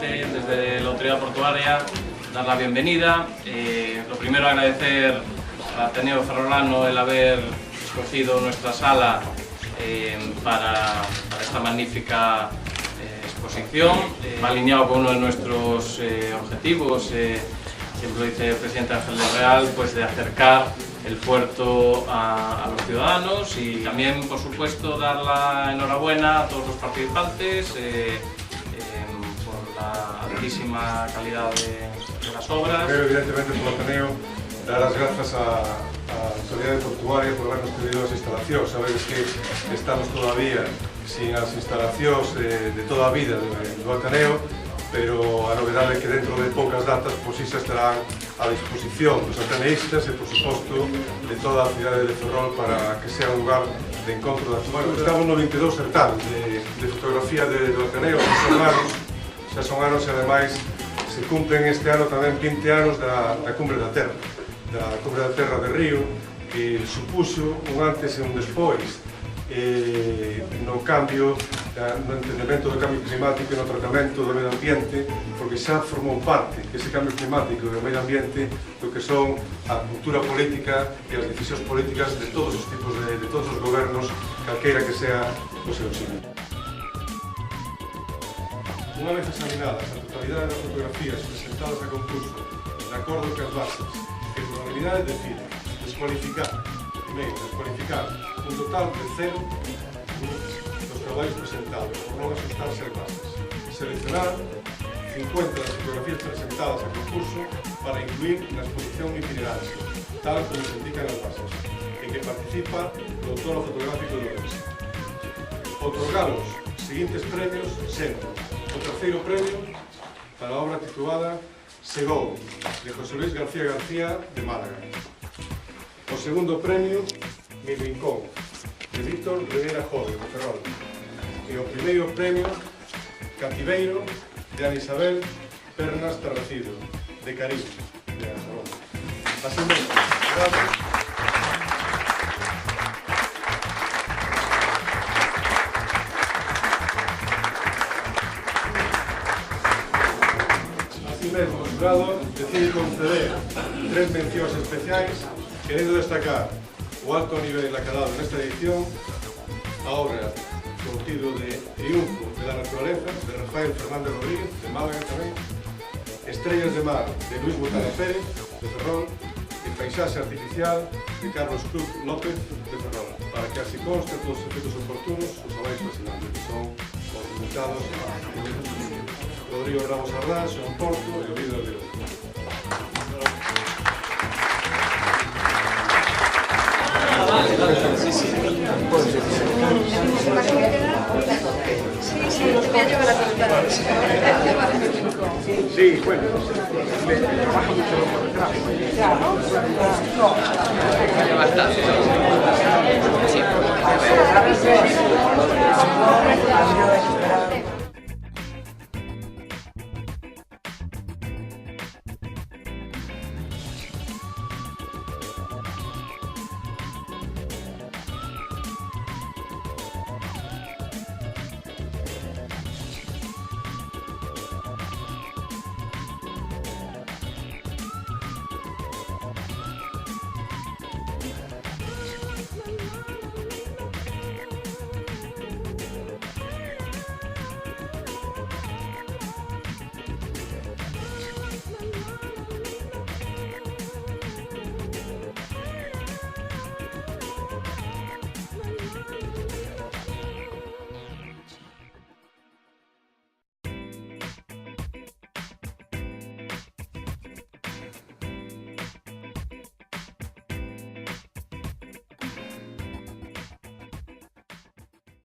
importante desde la autoridad portuaria dar la bienvenida. Lo primero, agradecer al Ateneo Ferrolano el haber escogido nuestra sala para esta magnífica exposición. Va alineado con uno de nuestros objetivos, siempre lo dice el presidente Ángel del Real, pues de acercar el puerto a los ciudadanos, y también, por supuesto, dar la enhorabuena a todos los participantes por la altísima calidad de las obras. Pero, evidentemente, por Ateneo, dar as grazas á autoridade portuaria por habernos pedido as instalacións. Sabedes que estamos todavía sin as instalacións de toda a vida do Ateneo, pero a novedade é que dentro de poucas datas pois xa estarán a disposición dos ateneístas e, por suposto, de toda a cidade de Ferrol para que sea un lugar de encontro da actual. Estamos no 22 certamen de fotografía do Ateneo, xa son anos e, ademais, se cumplen este ano tamén 20 anos da Cumbre da Terra, de Río, que supuxo un antes e un despois no cambio, no entendemento do cambio climático e no tratamento do medio ambiente, porque xa formou parte ese cambio climático e do medio ambiente do que son a cultura política e as decisións políticas de todos os tipos de todos os gobernos, calqueira que sea o seu signo. Unha vez examinadas a totalidade das fotografías presentadas a concurso, de acordo que as bases que por unanimidade deciden descualificar un total de 0 dos traballos presentados por non asustarse as bases, seleccionar 50 das fotografías presentadas a concurso para incluir na exposición itinerante, tal como se indican as bases, en que participa o autor fotográfico do Ourense. Outorgar os seguintes premios sendo o terceiro premio para a obra titulada Segou, de José Luis García García, de Málaga. O segundo premio, Mi Rincón, de Víctor Rivera Jode, de Ferrol. E o primeiro premio, Cativeiro, de Ana Isabel Pernas Tarracido, de Carín, de Ferrol. Así mesmo, gracias. O xurado decide conceder 3 mencións especiais, querendo destacar o alto nivel acadado nesta edición, a obra contido de Triunfo de la Naturaleza, de Rafael Fernández Rodríguez, de Málaga tamén, Estrellas de Mar, de Luis Botana Pérez, de Ferrol, e Paisaxe Artificial, de Carlos Cruz López, de Ferrol, para que así conste todos os efectos oportunos os avais fascinantes, que son os limitados a Rodrigo Ramos Ardás, Joan Porto e o líder de Europa. Sí, bueno, trabaja mucho por detrás. Claro.